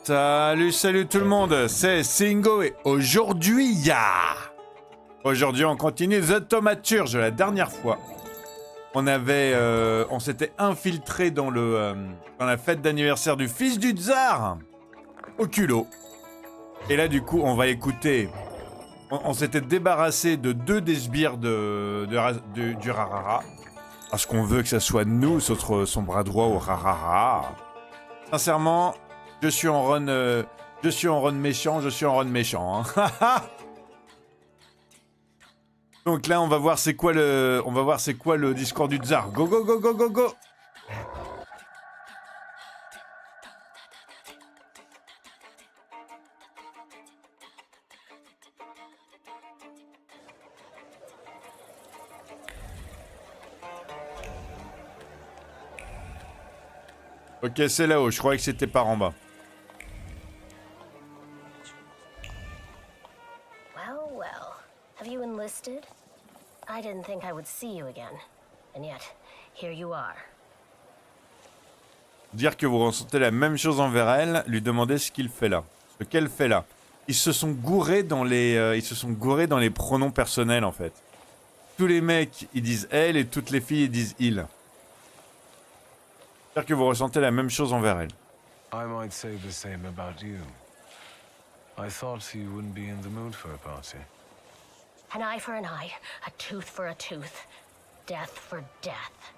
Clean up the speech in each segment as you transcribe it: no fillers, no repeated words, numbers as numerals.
Salut tout le monde, c'est Singo et aujourd'hui, Aujourd'hui on continue The Thaumaturge. La dernière fois, on s'était infiltré dans la fête d'anniversaire du fils du tsar, au culot. Et là du coup, on va écouter. On s'était débarrassé de 2 des sbires du Rarara. Parce qu'on veut que ça soit nous, son bras droit au Rarara. Sincèrement, je suis en run méchant. Hein. Donc là, on va voir c'est quoi le discours du tsar. Go go go go go go. Ok, c'est là-haut. Je croyais que c'était par en bas. Well. Have you enlisted? I didn't think I would see you again. And yet, here you are. Dire que vous ressentez la même chose envers elle, lui demander ce qu'il fait là. Ce qu'elle fait là. Ils se sont gourés dans les pronoms personnels en fait. Tous les mecs, ils disent elle et toutes les filles, ils disent il. Dire que vous ressentez la même chose envers elle. I might say the same about you. I thought you wouldn't be in the mood for a party. An eye for an eye, a tooth for a tooth, death for death.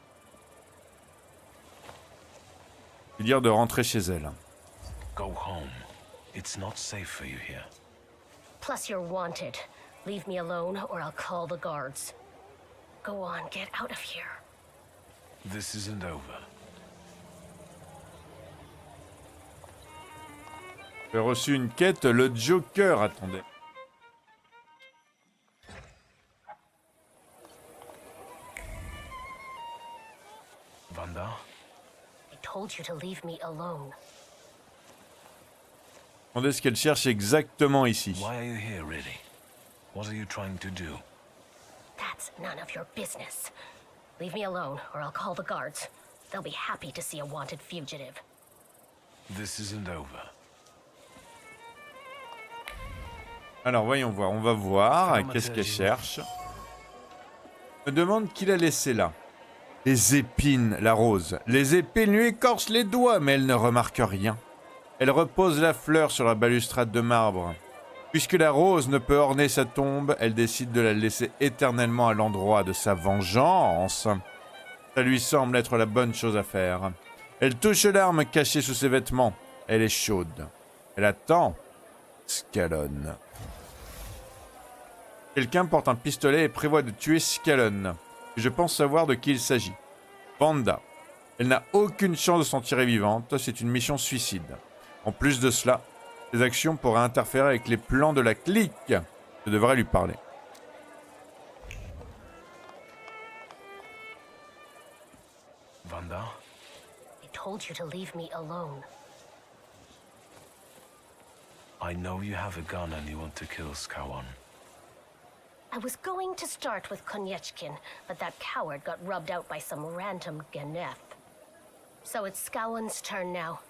Lui dire de rentrer chez elle. Go home. It's not safe for you here. Plus you're wanted. Leave me alone or I'll call the guards. Go on, get out of here. This isn't over. J'ai reçu une quête, le Joker attendait. Vanda? I told you to leave me alone. Demandez ce qu'elle cherche exactement ici. Why are you here, really? What are you trying to do? That's none of your business. Leave me alone or I'll call the guards. They'll be happy to see a wanted fugitive. This isn't over. Alors voyons voir, on va voir qu'est-ce qu'elle cherche. Me demande qui l'a laissé là. Les épines, la rose. Les épines lui écorchent les doigts, mais elle ne remarque rien. Elle repose la fleur sur la balustrade de marbre. Puisque la rose ne peut orner sa tombe, elle décide de la laisser éternellement à l'endroit de sa vengeance. Ça lui semble être la bonne chose à faire. Elle touche l'arme cachée sous ses vêtements. Elle est chaude. Elle attend. Scalonne. Quelqu'un porte un pistolet et prévoit de tuer Scalonne. Je pense savoir de qui il s'agit. Vanda. Elle n'a aucune chance de s'en tirer vivante, c'est une mission suicide. En plus de cela, ses actions pourraient interférer avec les plans de la clique. Je devrais lui parler. Vanda? I told you to leave me alone. I know you have a gun and you want to kill Skawan. I was going to start with Konyechkin, but that coward got rubbed out by some random Ganef. So it's Scowan's turn now.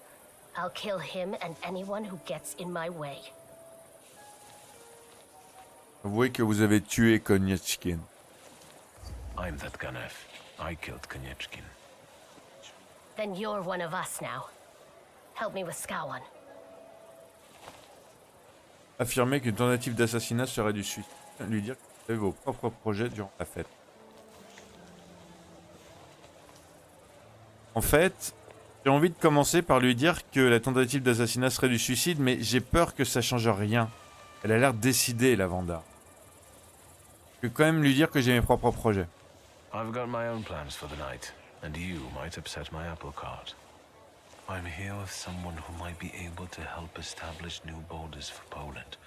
I'll kill him and anyone who gets in my way. Avouez que vous avez tué Konyechkin. I'm that Ganef. I killed Konyechkin. Then you're one of us now. Help me with Scowan. Affirmer qu'une tentative d'assassinat serait du suicide. Lui dire que vous avez vos propres projets durant la fête. En fait, j'ai envie de commencer par lui dire que la tentative d'assassinat serait du suicide, mais j'ai peur que ça change rien. Elle a l'air décidée, la Vanda. Je vais quand même lui dire que j'ai mes propres projets. I've got my own plans for the night, and you might upset my apple cart. I'm here with someone who might be able to help establish new borders for Poland.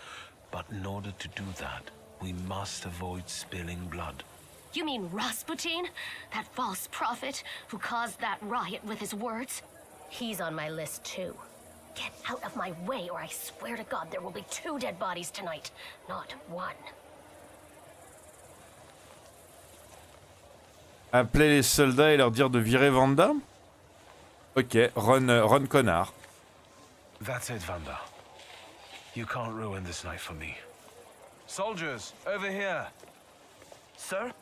But in order to do that, we must avoid spilling blood. You mean Rasputin? That false prophet who caused that riot with his words? He's on my list too. Get out of my way or I swear to God there will be 2 dead bodies tonight, not 1. Appeler les soldats et leur dire de virer Vanda? Ok, run connard. That's it, Vanda. You can't ruin this night for me. Soldiers, over here! Sir?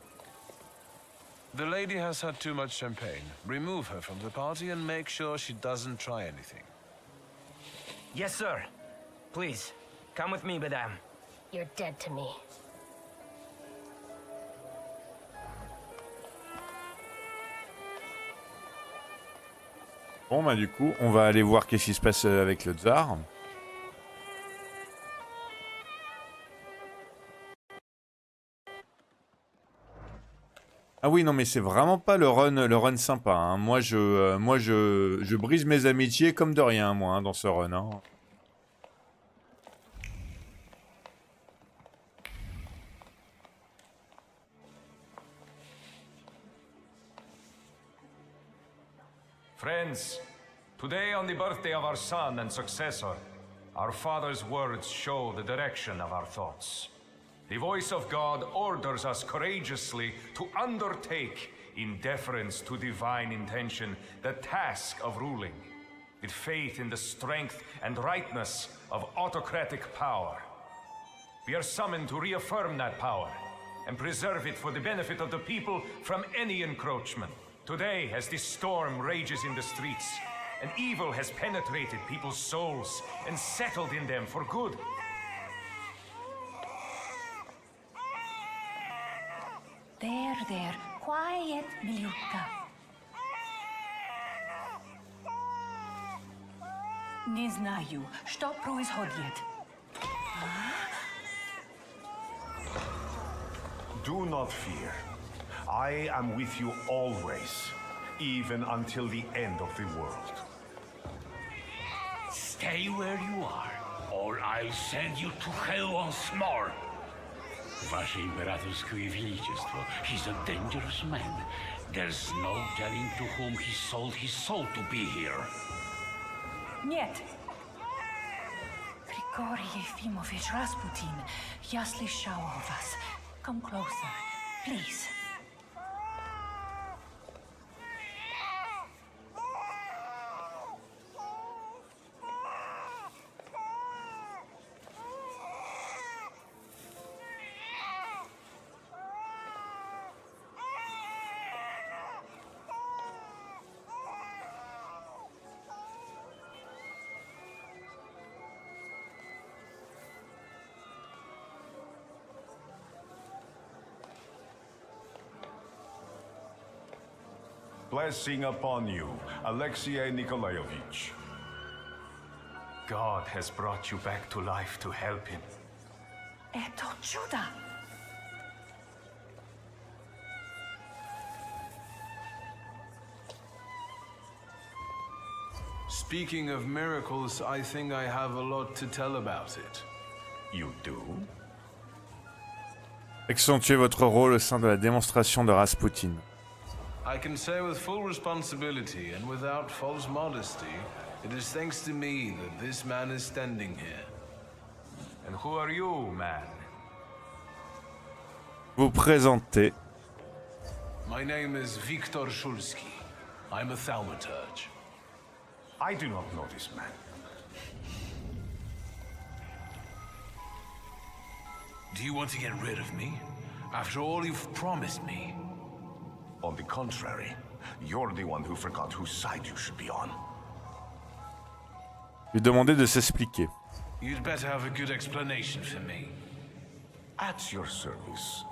The lady has had too much champagne. Remove her from the party and make sure she doesn't try anything. Yes, sir. Please, come with me, madame. You're dead to me. Bon, bah du coup, on va aller voir qu'est-ce qui se passe avec le tsar. Ah oui, non, mais c'est vraiment pas le run sympa. Hein. Moi, je brise mes amitiés comme de rien, moi, hein, dans ce run. Hein. Friends, today on the birthday of our son and successor, our father's words show the direction of our thoughts. The voice of God orders us courageously to undertake, in deference to divine intention, the task of ruling, with faith in the strength and rightness of autocratic power. We are summoned to reaffirm that power and preserve it for the benefit of the people from any encroachment. Today, as this storm rages in the streets, and evil has penetrated people's souls and settled in them for good. There. Quiet, Miliutka. Не знаю, что происходит. Do not fear. I am with you always, even until the end of the world. Stay where you are, or I'll send you to hell once more. Wasze Imperatorskoje Величество, he's a dangerous man. There's no telling to whom he sold his soul to be here. Нет. Grigori Yefimovich Rasputin, я слышал о вас. Come closer, please. Blessing upon you, Alexei Nikolaevich. God has brought you back to life to help him. Это чудо. Speaking of miracles, I think I have a lot to tell about it. You do? Accentuez votre rôle au sein de la démonstration de Rasputin. I can say with full responsibility and without false modesty, it is thanks to me that this man is standing here. And who are you, man? Vous présentez. My name is Viktor Shulsky. I'm a thaumaturge. I do not know this man. Do you want to get rid of me? After all you've promised me? On the contrary, you're the one who forgot whose side you should be on. Lui demander de s'expliquer. You'd better have a good explanation for me. At your service.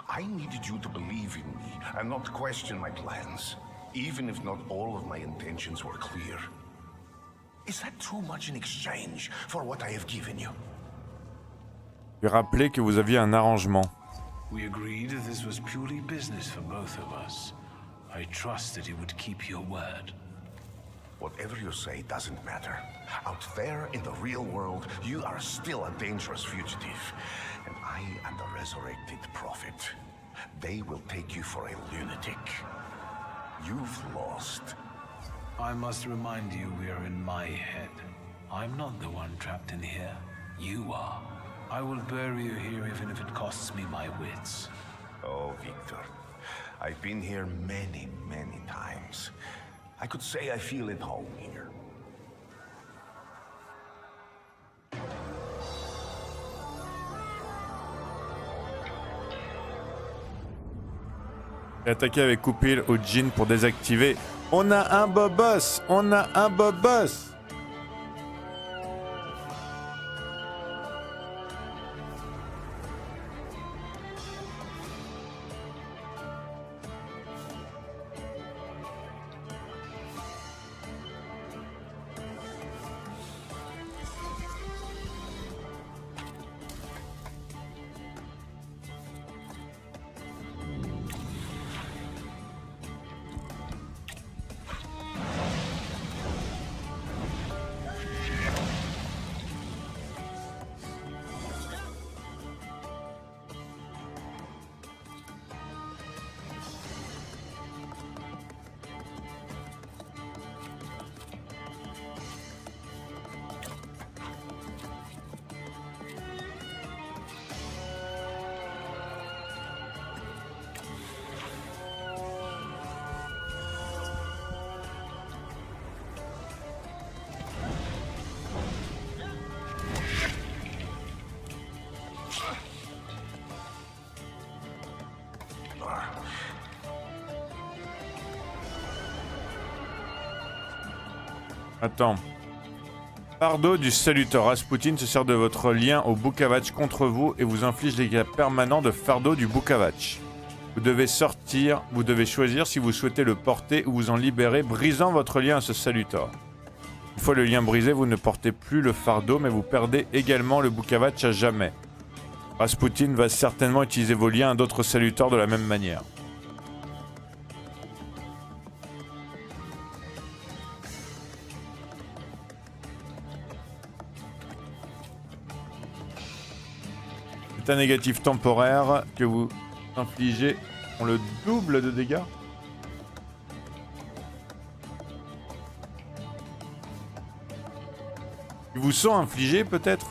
I needed you to believe in me and not question my plans, even if not all of my intentions were clear. Is that too much in exchange for what I have given you? Lui rappeler que vous aviez un arrangement. We agreed that this was purely business for both of us. I trusted you would keep your word. Whatever you say doesn't matter. Out there in the real world, you are still a dangerous fugitive. And I am the resurrected prophet. They will take you for a lunatic. You've lost. I must remind you we are in my head. I'm not the one trapped in here. You are. I will bury you here even if it costs me my wits. Oh, Victor. I've been here many, many times. I could say I feel at home here. Et attaquer avec Kupil au Jin pour désactiver. On a un Bobos. On a un Bobos. Attends. Fardeau du saluteur Rasputin se sert de votre lien au Bukavach contre vous et vous inflige les dégâts permanents de Fardeau du Bukavach. Vous devez choisir si vous souhaitez le porter ou vous en libérer, brisant votre lien à ce saluteur. Une fois le lien brisé, vous ne portez plus le fardeau, mais vous perdez également le Bukavach à jamais. Rasputin va certainement utiliser vos liens à d'autres saluteurs de la même manière. C'est un négatif temporaire que vous infligez ont le double de dégâts. Ils vous sont infligés peut-être?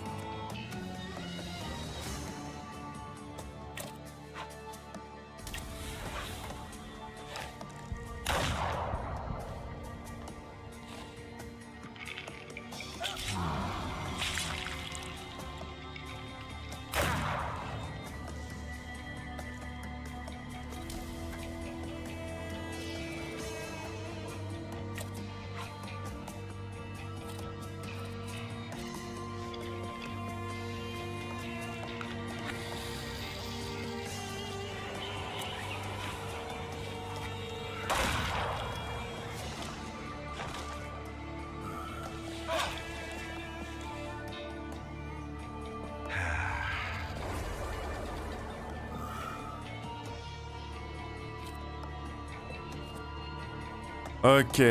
Ok,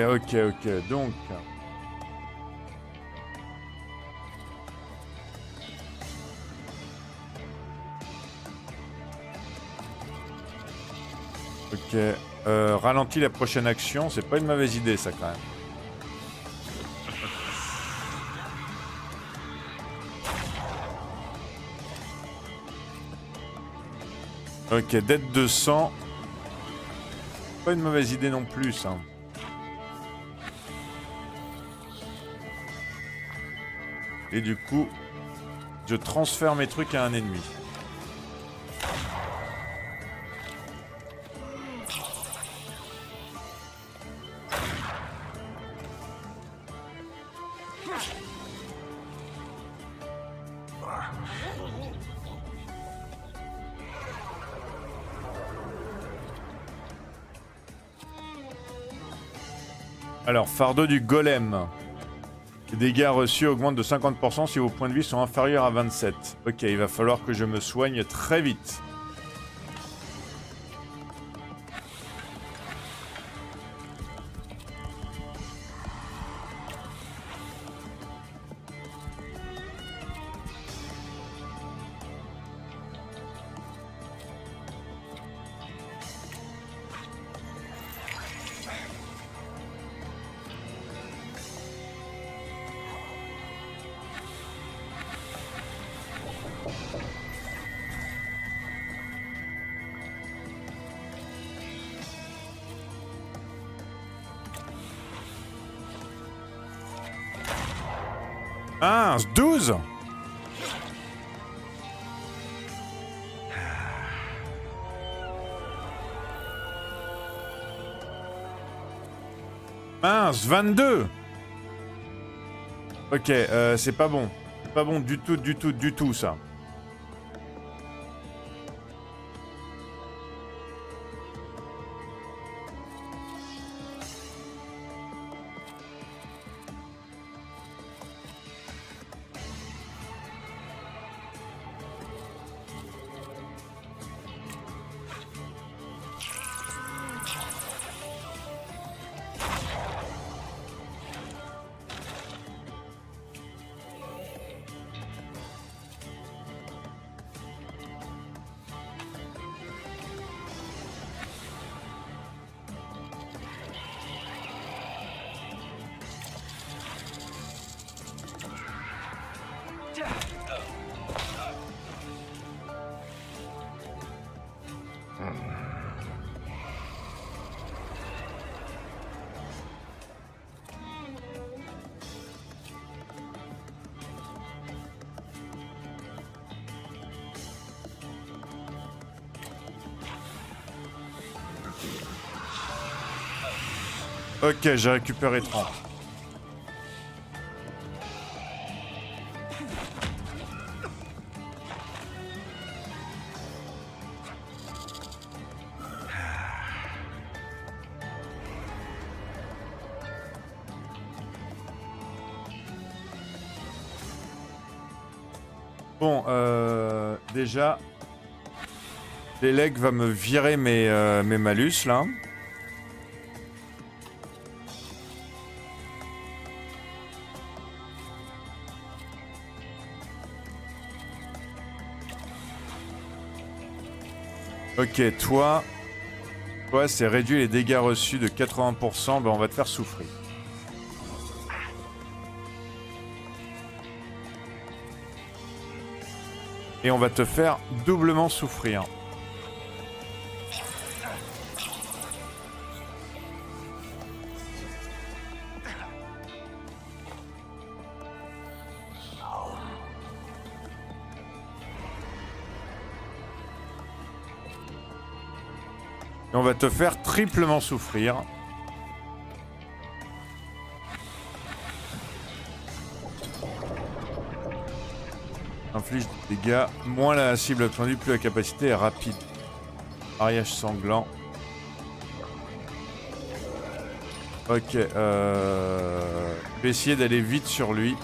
donc... Ok, ralentis la prochaine action, c'est pas une mauvaise idée ça quand même. Ok, dette de sang. Pas une mauvaise idée non plus ça. Et du coup, je transfère mes trucs à un ennemi. Alors, fardeau du golem. Les dégâts reçus augmentent de 50% si vos points de vie sont inférieurs à 27. Ok, il va falloir que je me soigne très vite. Ah, 12. Mince, 22. Ok, c'est pas bon. C'est pas bon du tout, ça. Ok, j'ai récupéré 30. Bon, déjà, l'élec va me virer mes malus, là. Ok, toi, c'est réduit les dégâts reçus de 80%, ben on va te faire souffrir. Et on va te faire doublement souffrir. Et on va te faire triplement souffrir. Inflige des dégâts, moins la cible attendue, plus la capacité est rapide. Mariage sanglant. Ok, je vais essayer d'aller vite sur lui.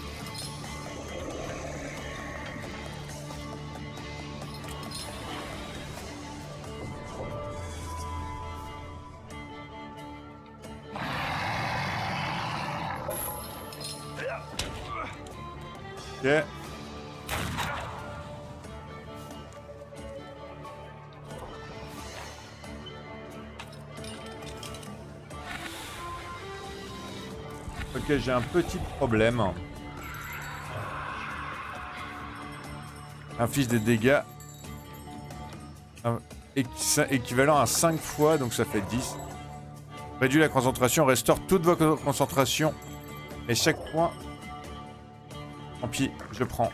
Ok. Ok, j'ai un petit problème. Inflige des dégâts équivalent à 5 fois, donc ça fait 10. Réduit la concentration, restaure toute votre concentration. Et chaque point... Tant pis, je prends.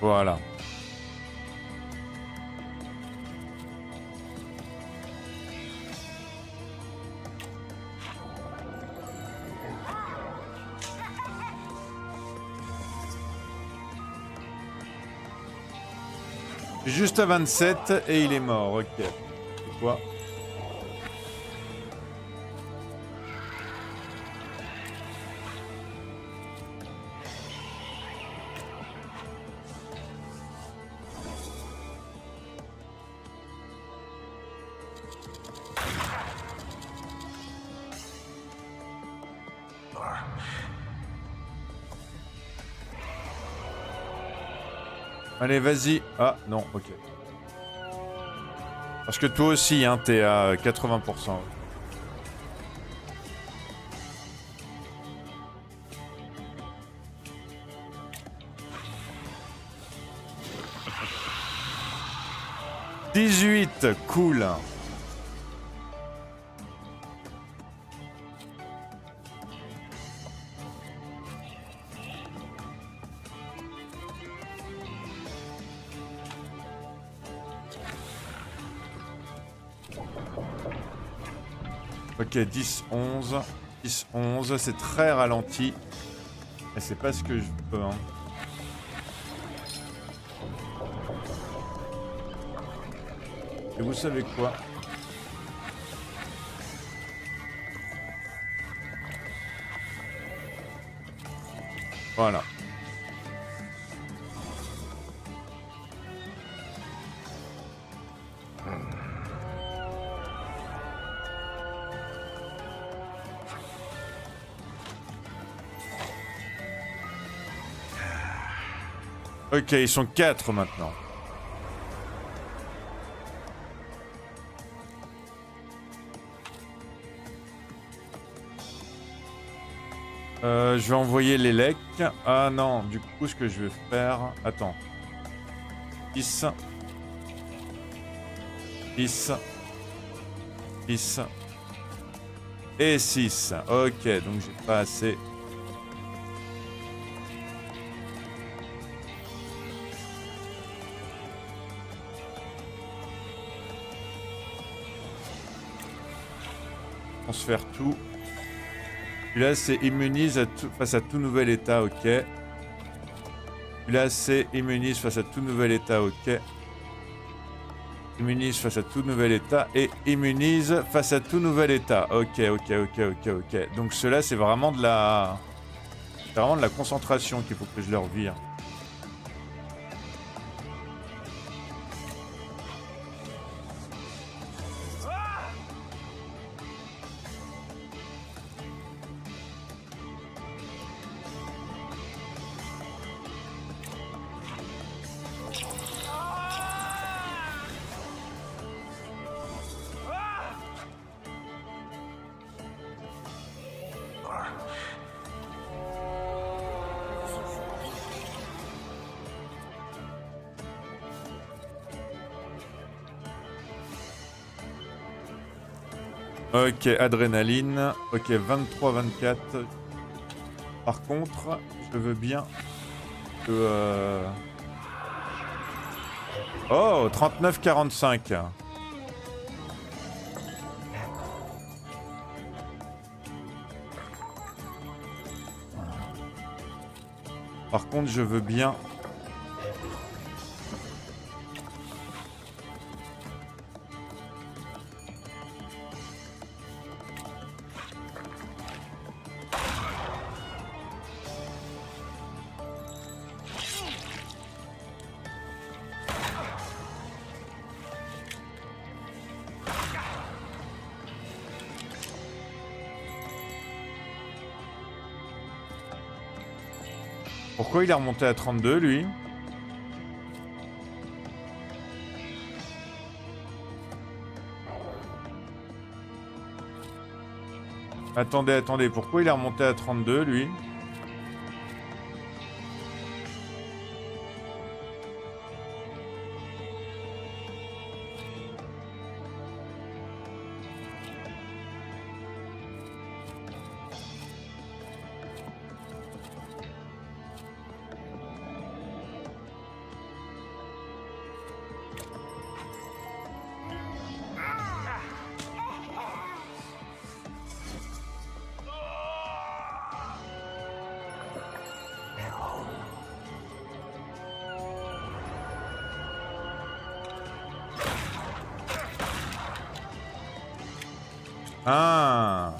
Voilà. Juste à 27 et il est mort, ok. C'est quoi ? Allez, vas-y. Ah, non, ok. Parce que toi aussi, hein, t'es à 80%. 18, cool. Ok, 10, 11. 10, 11, c'est très ralenti. Et c'est pas ce que je peux, hein. Et vous savez quoi? Voilà. Ok, ils sont 4 maintenant. Je vais envoyer les lecs. Ah non, du coup, ce que je vais faire... Attends. 6. 6. 6. Et 6. Ok, donc j'ai pas assez... Transfère tout. Puis là, c'est immunise face à tout nouvel état, ok. Puis là, c'est immunise face à tout nouvel état, ok. Immunise face à tout nouvel état et immunise face à tout nouvel état. Ok, ok, ok, ok, ok. Donc cela, c'est vraiment de la... C'est vraiment de la concentration qu'il faut que je leur vire. Ok, adrénaline. Ok, 23, 24. Par contre, je veux bien que... Oh, 39, 45. Par contre, je veux bien... Pourquoi il est remonté à 32, lui? Attendez, attendez. Pourquoi il est remonté à 32, lui? Ah.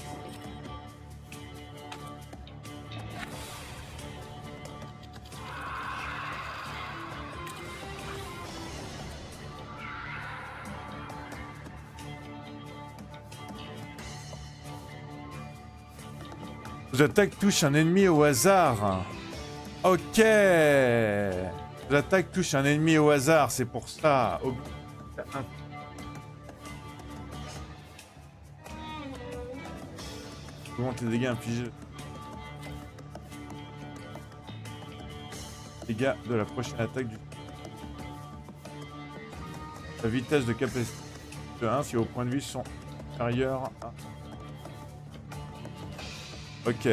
Vos attaques touchent un ennemi au hasard. Ok. Vos attaques touchent un ennemi au hasard, c'est pour ça. Comment tes dégâts infligés? Dégâts de la prochaine attaque du... La vitesse de capacité de 1 si vos points de vie sont supérieurs à... Ok.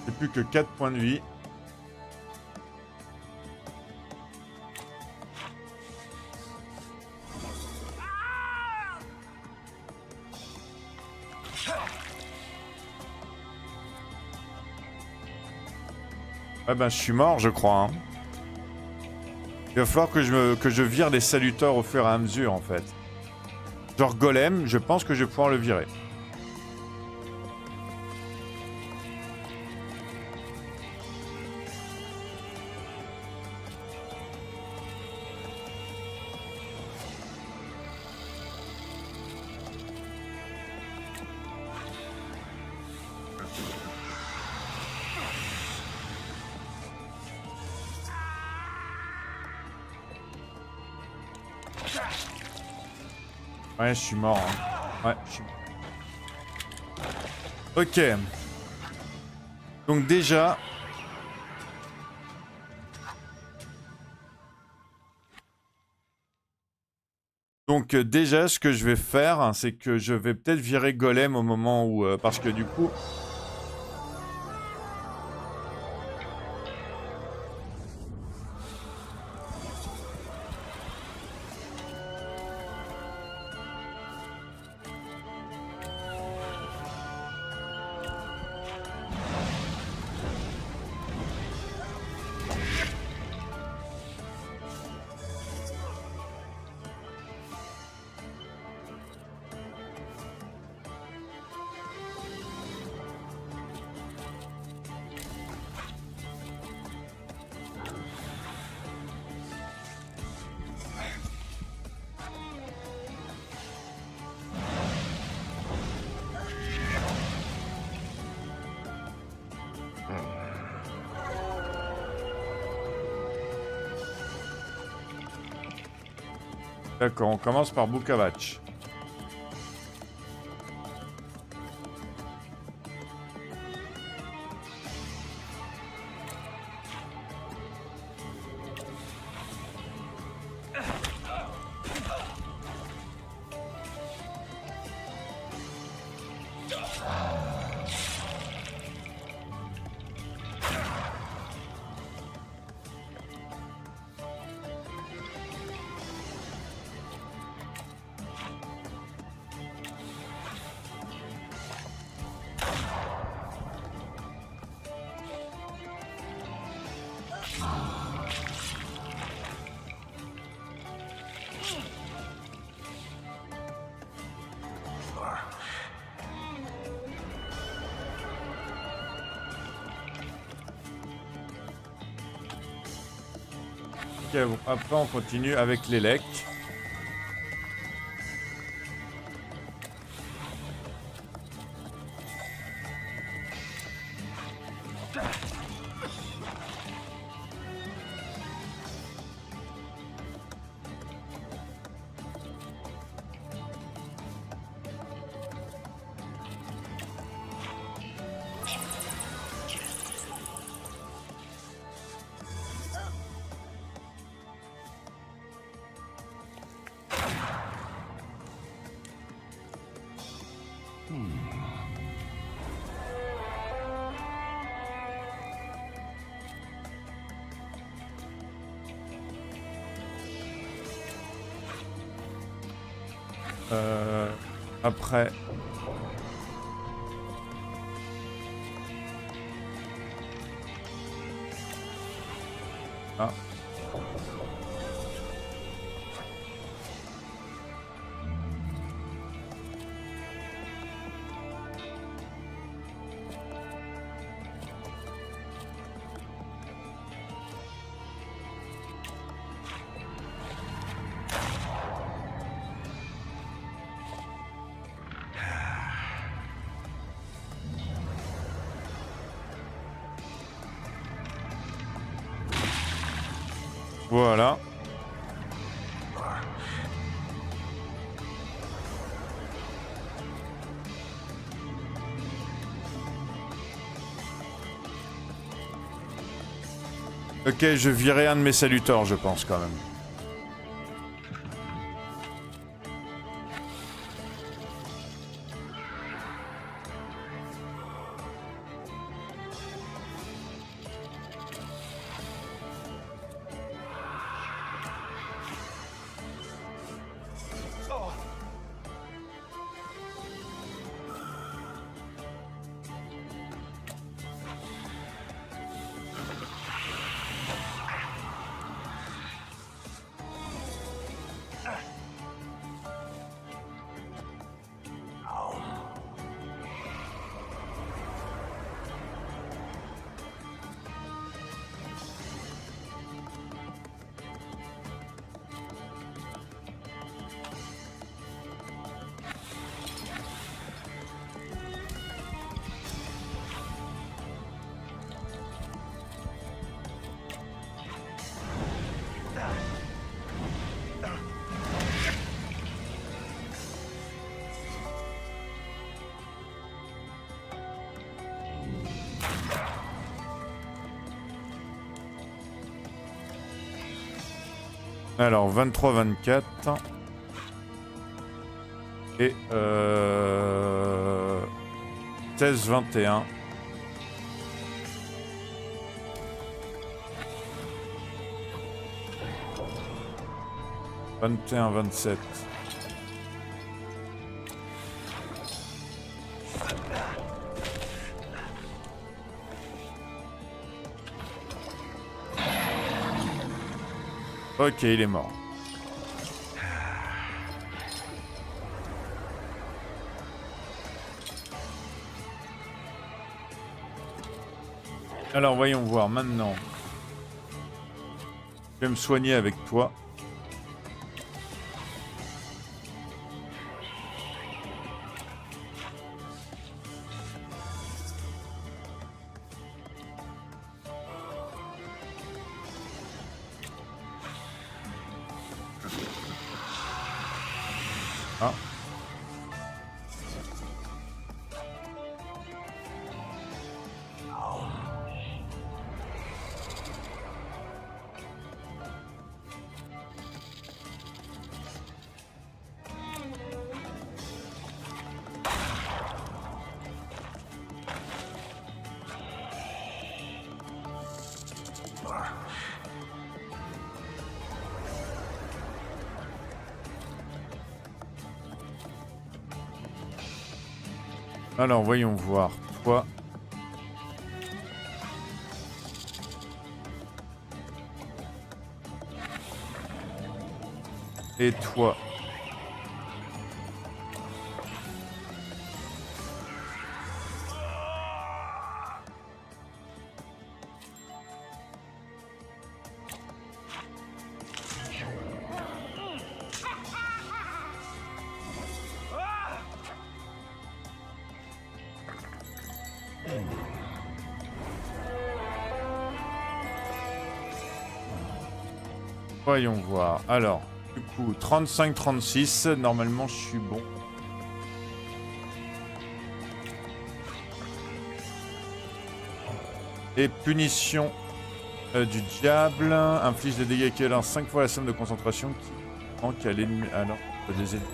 J'ai plus que 4 points de vie. Ah ben je suis mort je crois. Hein. Il va falloir que je vire les saluteurs au fur et à mesure en fait. Genre golem, je pense que je vais pouvoir le virer. Ouais, je suis mort. Hein. Ouais, je suis... Ok. Donc déjà... Donc déjà, ce que je vais faire, hein, c'est que je vais peut-être virer Golem au moment où... parce que du coup... D'accord, on commence par Bukavach. Ok, bon, après on continue avec l'élec. Après... Ah. Voilà. Ok, je virais un de mes salutors, je pense, quand même. Alors, 23-24. Et 16-21. « 21-27. » Ok, il est mort. Alors, voyons voir maintenant. Je vais me soigner avec toi. Ah. Alors, voyons voir. Toi. Et toi. Voyons voir. Alors, du coup, 35-36, normalement je suis bon. Et punition du diable. Inflige des dégâts équivalents 5 fois la somme de concentration qui manque à l'ennemi. Alors, des ennemis.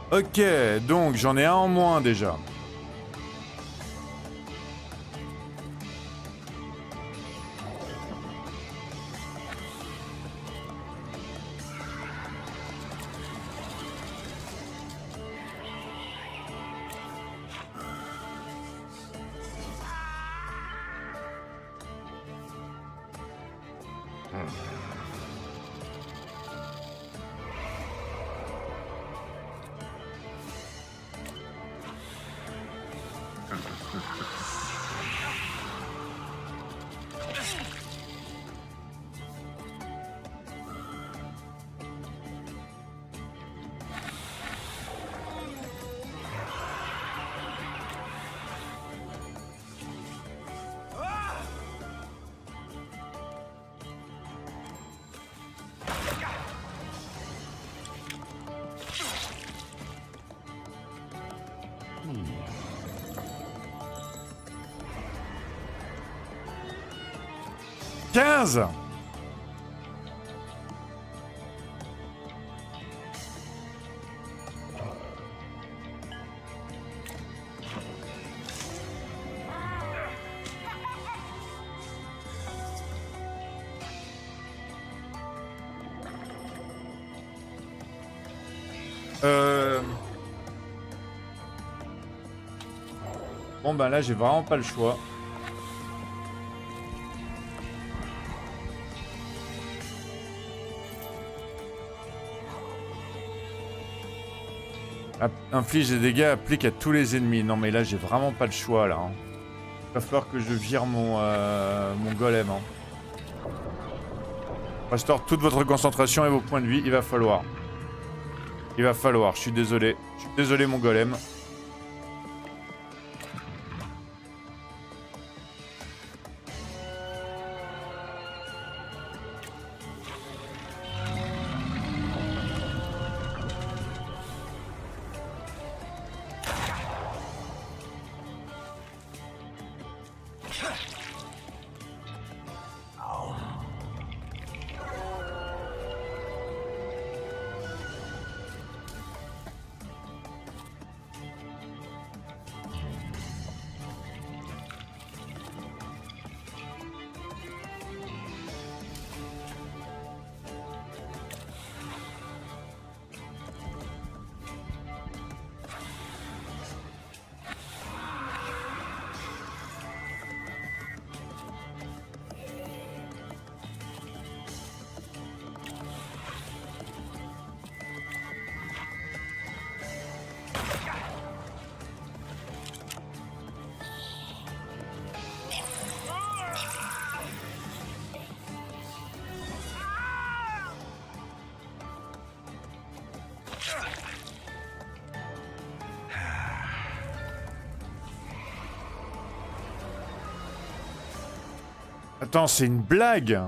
Ok, donc j'en ai un en moins déjà. 15. Bon ben là j'ai vraiment pas le choix. Inflige des dégâts, applique à tous les ennemis. Non mais là j'ai vraiment pas le choix là. Il va falloir que je vire mon golem. Restaure toute votre concentration et vos points de vie, il va falloir. Je suis désolé. Je suis désolé mon golem. Attends, c'est une blague.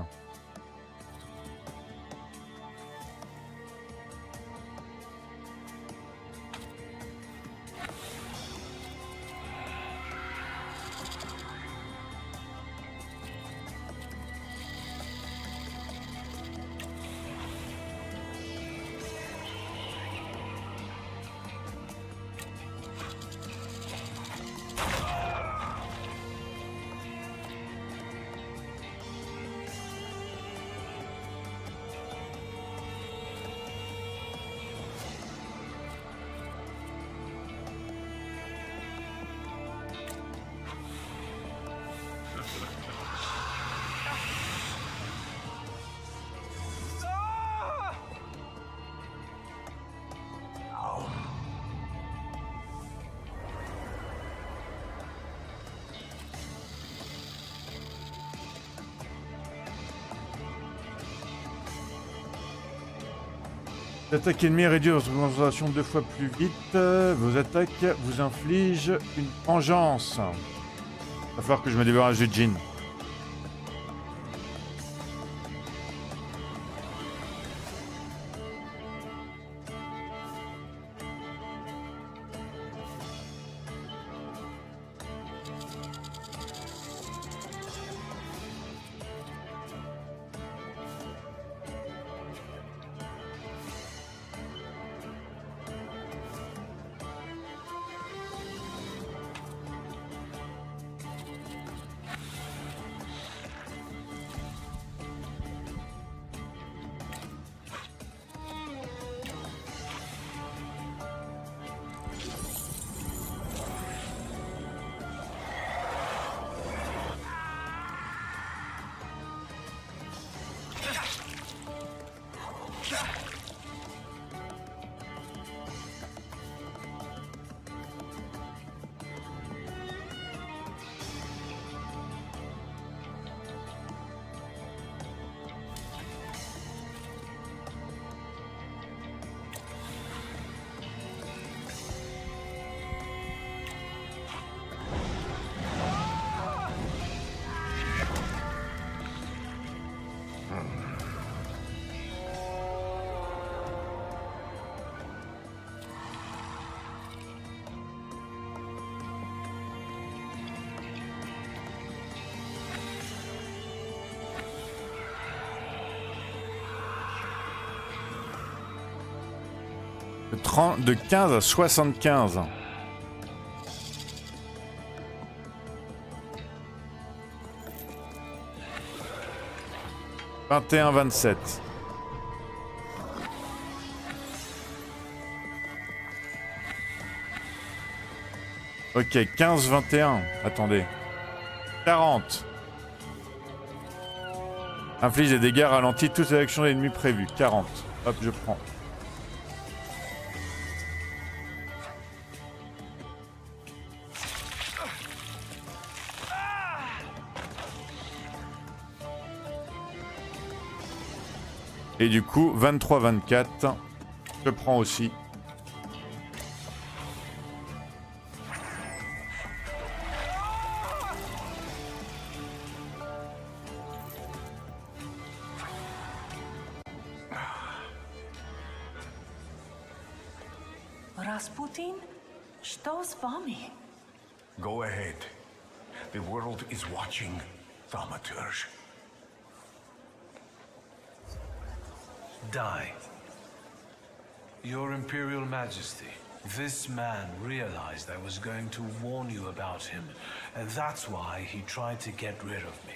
L'attaque ennemie réduit votre concentration 2 fois plus vite. Vos attaques vous infligent une vengeance. Il va falloir que je me débarrasse du djinn. De 15 à 75. « 21-27. Ok, 15-21. Attendez. 40. Inflige des dégâts, ralentit toutes les actions d'ennemis prévues. 40. Hop, je prends. Et du coup, 23-24. Je prends aussi. Rasputin? Что с вами? Go ahead. The world is watching, Thaumaturge. Die. Your Imperial Majesty, this man realized I was going to warn you about him, and that's why he tried to get rid of me.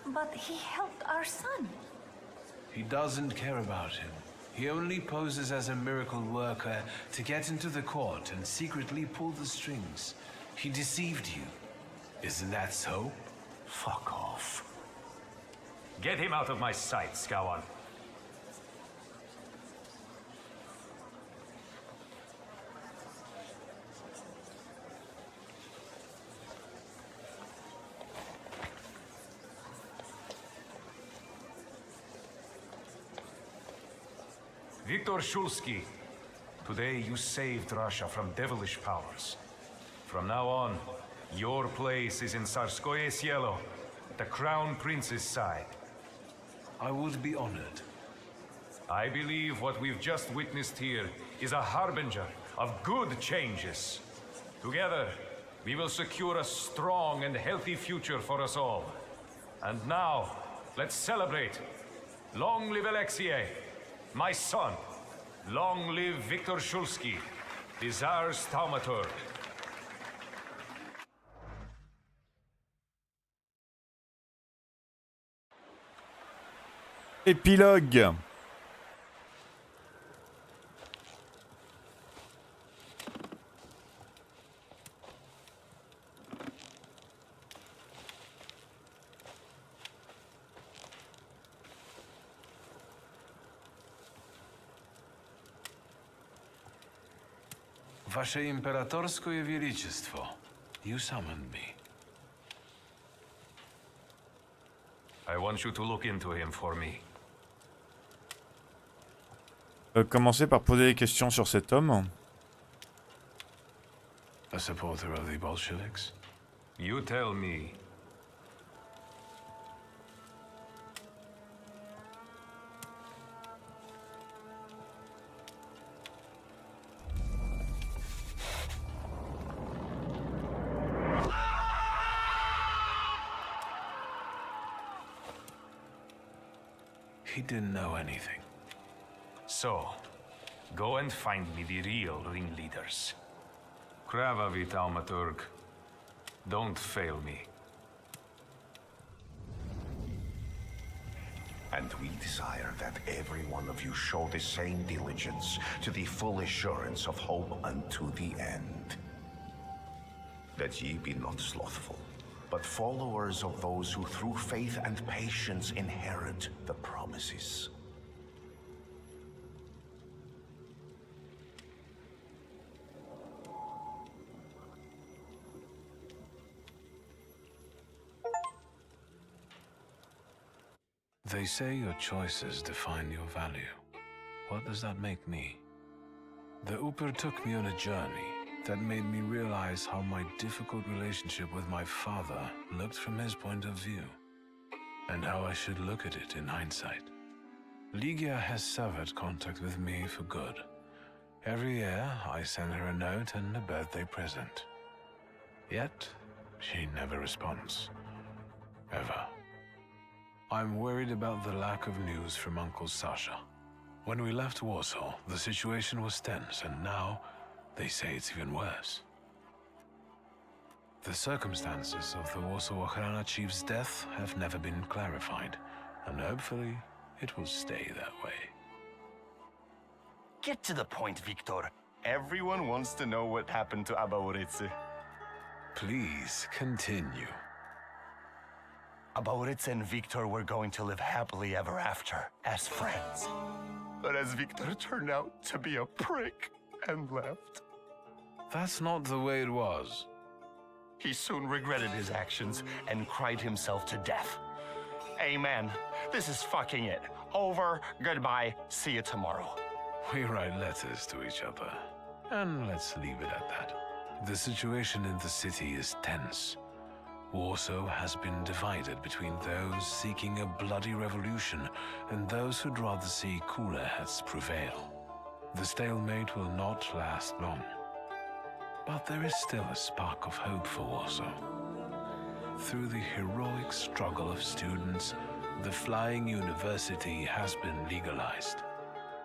But he helped our son. He doesn't care about him. He only poses as a miracle worker to get into the court and secretly pull the strings. He deceived you. Isn't that so? Fuck off. Get him out of my sight, Skawan. Viktor Shulsky, today you saved Russia from devilish powers. From now on, your place is in Tsarskoye Selo, the Crown Prince's side. I would be honored. I believe what we've just witnessed here is a harbinger of good changes. Together, we will secure a strong and healthy future for us all. And now, let's celebrate. Long live Alexei, my son. Long live Viktor Shulsky, the Tsar's Thaumaturg. Épilogue. Wasze Imperatorskoje Wielичество, you summoned me. I want you to look into him for me. Commencez par poser des questions sur cet homme. A supporter of the Bolsheviks? You tell me. He didn't know anything. So, go and find me the real ringleaders. Kravavi Thaumaturg, don't fail me. And we desire that every one of you show the same diligence to the full assurance of hope unto the end. That ye be not slothful, but followers of those who through faith and patience inherit the promises. They say your choices define your value. What does that make me? The Uper took me on a journey that made me realize how my difficult relationship with my father looked from his point of view, and how I should look at it in hindsight. Ligia has severed contact with me for good. Every year, I send her a note and a birthday present. Yet, she never responds. Ever. I'm worried about the lack of news from Uncle Sasha. When we left Warsaw, the situation was tense, and now they say it's even worse. The circumstances of the Warsaw Ochrana chief's death have never been clarified, and hopefully it will stay that way. Get to the point, Victor. Everyone wants to know what happened to Abaurice. Please continue. Abaurice and Victor were going to live happily ever after, as friends. But as Victor turned out to be a prick and left. That's not the way it was. He soon regretted his actions and cried himself to death. Amen. This is fucking it. Over, goodbye, see you tomorrow. We write letters to each other, and let's leave it at that. The situation in the city is tense. Warsaw has been divided between those seeking a bloody revolution and those who'd rather see cooler heads prevail. The stalemate will not last long. But there is still a spark of hope for Warsaw. Through the heroic struggle of students, the Flying University has been legalized.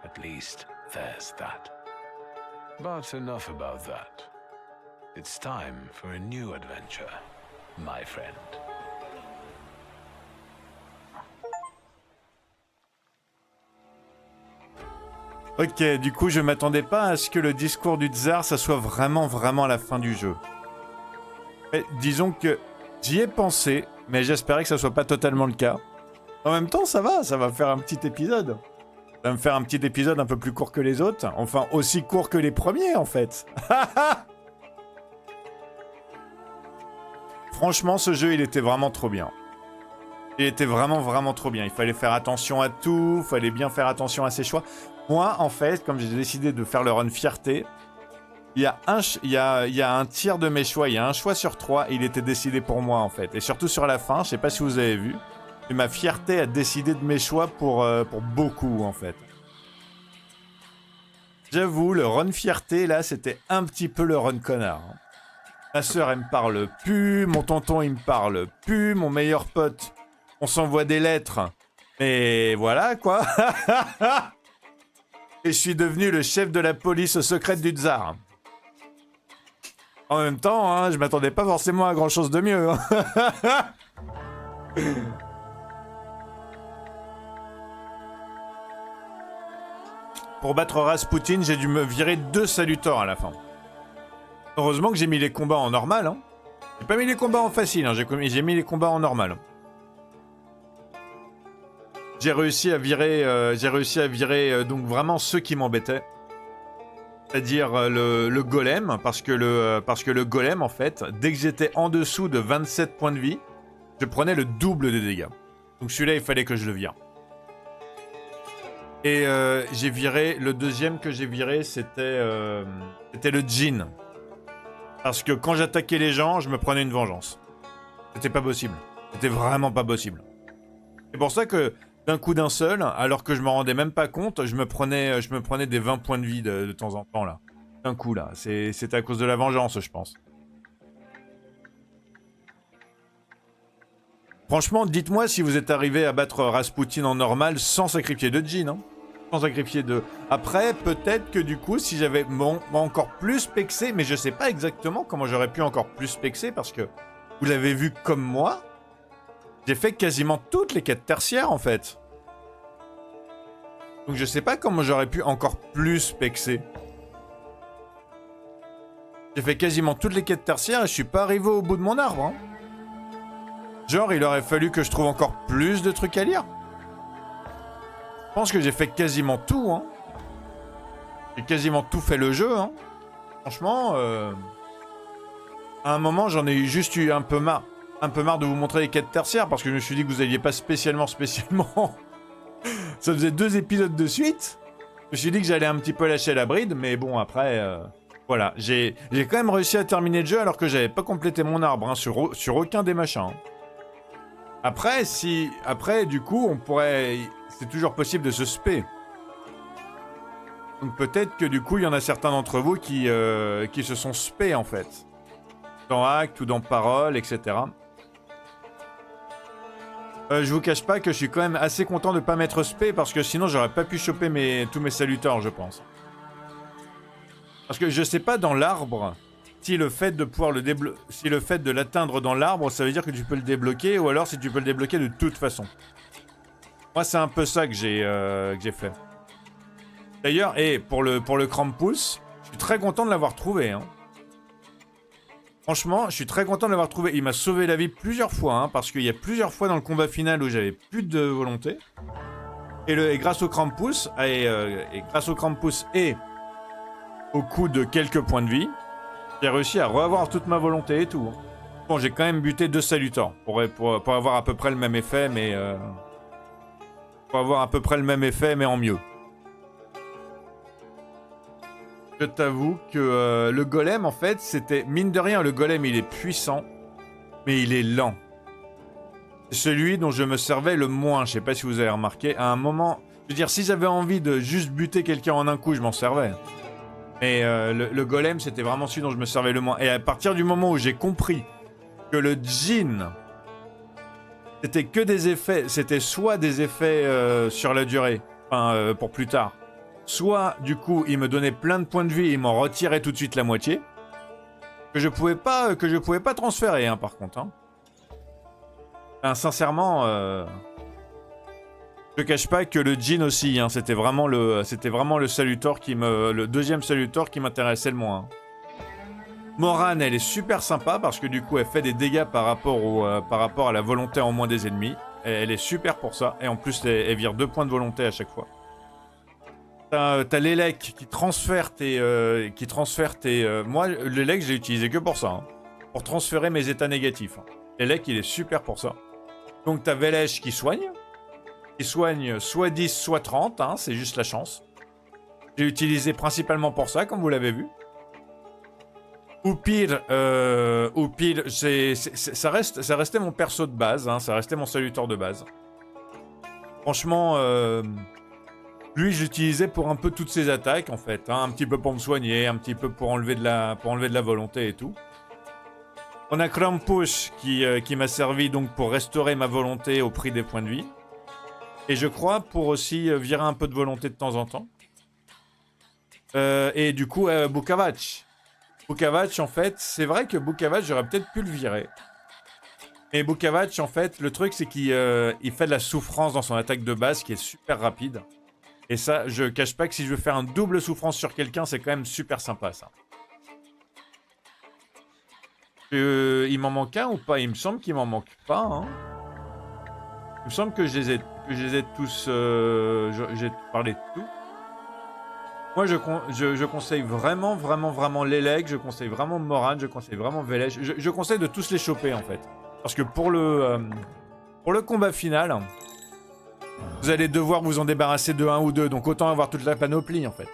At least there's that. But enough about that. It's time for a new adventure, my friend. Ok, du coup, je m'attendais pas à ce que le discours du tsar, ça soit vraiment la fin du jeu. Et disons que j'y ai pensé, mais j'espérais que ça soit pas totalement le cas. En même temps, ça va faire un petit épisode. Ça va me faire un petit épisode un peu plus court que les autres. Enfin, aussi court que les premiers, en fait. Franchement, ce jeu, il était vraiment trop bien. Il était vraiment trop bien. Il fallait faire attention à tout, il fallait bien faire attention à ses choix. Moi, en fait, comme j'ai décidé de faire le run fierté, il y a un tiers de mes choix, il y a un choix sur 3, et il était décidé pour moi, en fait. Et surtout sur la fin, je sais pas si vous avez vu, mais ma fierté a décidé de mes choix pour beaucoup, en fait. J'avoue, le run fierté, là, c'était un petit peu le run connard. Ma sœur, elle me parle plus, mon tonton, il me parle plus, mon meilleur pote, on s'envoie des lettres. Et voilà, quoi. Et je suis devenu le chef de la police secrète du tsar. En même temps, hein, je m'attendais pas forcément à grand chose de mieux. Hein. Pour battre Rasputin, j'ai dû me virer 2 salutors à la fin. Heureusement que j'ai mis les combats en normal. Hein. J'ai pas mis les combats en facile, hein. J'ai mis les combats en normal. J'ai réussi à virer, donc vraiment ceux qui m'embêtaient. C'est-à-dire le golem, parce que le golem, en fait, dès que j'étais en dessous de 27 points de vie, je prenais le double de dégâts. Donc celui-là, il fallait que je le vire. Et j'ai viré, le deuxième que j'ai viré, c'était le djinn. Parce que quand j'attaquais les gens, je me prenais une vengeance. C'était pas possible. C'était vraiment pas possible. C'est pour ça que d'un coup d'un seul, alors que je me rendais même pas compte, je me prenais des 20 points de vie de temps en temps là. D'un coup là, c'était à cause de la vengeance, je pense. Franchement, dites-moi si vous êtes arrivé à battre Rasputin en normal sans sacrifier de djinn, hein. Sans sacrifier de... Après, peut-être que du coup, si j'avais encore plus pexé, mais je sais pas exactement comment j'aurais pu encore plus pexer, parce que vous l'avez vu comme moi, j'ai fait quasiment toutes les quêtes tertiaires, en fait. Donc je sais pas comment j'aurais pu encore plus pexer. J'ai fait quasiment toutes les quêtes tertiaires et je suis pas arrivé au bout de mon arbre. Hein. Genre, il aurait fallu que je trouve encore plus de trucs à lire. Je pense que j'ai fait quasiment tout. Hein. J'ai quasiment tout fait le jeu. Hein. Franchement, à un moment, j'en ai juste eu un peu marre. Un peu marre de vous montrer les quêtes tertiaires parce que je me suis dit que vous alliez pas spécialement. Ça faisait 2 épisodes de suite. Je me suis dit que j'allais un petit peu lâcher la bride, mais bon, après, voilà. J'ai quand même réussi à terminer le jeu alors que j'avais pas complété mon arbre hein, sur aucun des machins. Après, du coup, on pourrait... C'est toujours possible de se spé. Donc peut-être que du coup, il y en a certains d'entre vous qui se sont spé, en fait. Dans Acte ou dans Parole, etc. Je vous cache pas que je suis quand même assez content de pas mettre spé parce que sinon j'aurais pas pu choper tous mes saluteurs, je pense. Parce que je sais pas dans l'arbre si le fait de pouvoir si le fait de l'atteindre dans l'arbre, ça veut dire que tu peux le débloquer ou alors si tu peux le débloquer de toute façon. Moi, c'est un peu ça que j'ai fait. D'ailleurs, pour le Krampus, je suis très content de l'avoir trouvé. Hein. Franchement, je suis très content de l'avoir trouvé. Il m'a sauvé la vie plusieurs fois, hein, parce qu'il y a plusieurs fois dans le combat final où j'avais plus de volonté. Et grâce au Krampus, et au coup de quelques points de vie, j'ai réussi à reavoir toute ma volonté et tout. Hein. Bon, j'ai quand même buté 2 salutants pour avoir à peu près le même effet, mais en mieux. Je t'avoue que le golem, en fait, c'était... Mine de rien, le golem, il est puissant, mais il est lent. C'est celui dont je me servais le moins, je sais pas si vous avez remarqué. À un moment... Je veux dire, si j'avais envie de juste buter quelqu'un en un coup, je m'en servais. Mais le golem, c'était vraiment celui dont je me servais le moins. Et à partir du moment où j'ai compris que le djinn... C'était que des effets... C'était soit des effets sur la durée, enfin, pour plus tard. Soit, du coup, il me donnait plein de points de vie et il m'en retirait tout de suite la moitié. Que je pouvais pas transférer, hein, par contre. Hein. Enfin, sincèrement, je cache pas que le djinn aussi, hein, c'était vraiment le salutor le deuxième salutor qui m'intéressait le moins. Hein. Moran, elle est super sympa parce que du coup, elle fait des dégâts par rapport à la volonté en moins des ennemis. Et elle est super pour ça. Et en plus, elle vire 2 points de volonté à chaque fois. T'as l'élec qui transfère tes... Moi, l'élec, je l'ai utilisé que pour ça. Hein, pour transférer mes états négatifs. Hein. L'élec, il est super pour ça. Donc, t'as Velèche qui soigne. Qui soigne soit 10, soit 30. Hein, c'est juste la chance. J'ai utilisé principalement pour ça, comme vous l'avez vu. Ou pire, ça restait mon perso de base. Hein, ça restait mon saluteur de base. Franchement... Lui, je l'utilisais pour un peu toutes ses attaques, en fait. Hein, un petit peu pour me soigner, un petit peu pour enlever de la volonté et tout. On a Krampus qui m'a servi donc pour restaurer ma volonté au prix des points de vie. Et je crois pour aussi virer un peu de volonté de temps en temps. Et du coup, Bukavach. Bukavach, en fait, c'est vrai que Bukavach, j'aurais peut-être pu le virer. Mais Bukavach, en fait, le truc, c'est qu'il fait de la souffrance dans son attaque de base qui est super rapide. Et ça, je cache pas que si je veux faire un double souffrance sur quelqu'un, c'est quand même super sympa, ça. Il m'en manque un ou pas? Il me semble qu'il m'en manque pas, hein. Il me semble que je les ai tous... j'ai parlé de tout. Moi, je conseille vraiment l'élec, je conseille vraiment Moran, je conseille vraiment Velèche. Je conseille de tous les choper, en fait. Parce que pour le combat final... Vous allez devoir vous en débarrasser de 1 ou 2, donc autant avoir toute la panoplie en fait.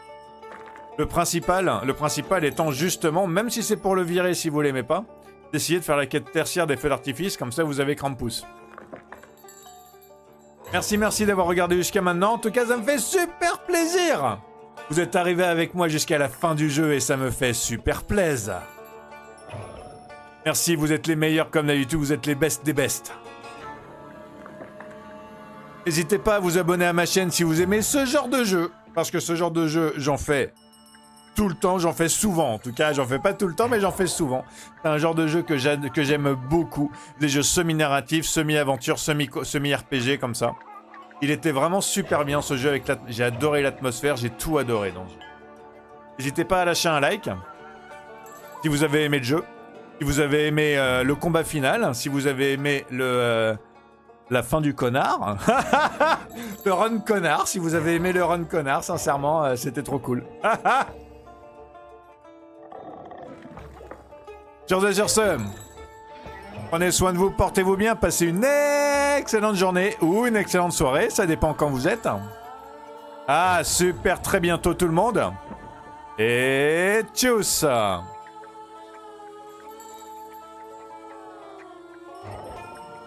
Le principal étant justement, même si c'est pour le virer si vous l'aimez pas, d'essayer de faire la quête tertiaire des feux d'artifice, comme ça vous avez Krampus. Merci d'avoir regardé jusqu'à maintenant, en tout cas ça me fait super plaisir. Vous êtes arrivés avec moi jusqu'à la fin du jeu et ça me fait super plaisir. Merci, vous êtes les meilleurs comme d'habitude, vous êtes les best des bestes. N'hésitez pas à vous abonner à ma chaîne si vous aimez ce genre de jeu. Parce que ce genre de jeu, j'en fais tout le temps, j'en fais souvent. En tout cas, j'en fais pas tout le temps, mais j'en fais souvent. C'est un genre de jeu que j'aime beaucoup. Des jeux semi-narratifs, semi-aventure, semi-RPG comme ça. Il était vraiment super bien ce jeu. J'ai adoré l'atmosphère, j'ai tout adoré dans ce jeu. N'hésitez pas à lâcher un like. Si vous avez aimé le jeu. Si vous avez aimé le combat final. Si vous avez aimé la fin du connard. Le run connard. Si vous avez aimé le run connard, sincèrement, c'était trop cool. Sur ce, prenez soin de vous, portez-vous bien, passez une excellente journée ou une excellente soirée, ça dépend quand vous êtes. Ah, super, très bientôt tout le monde. Et tchuss!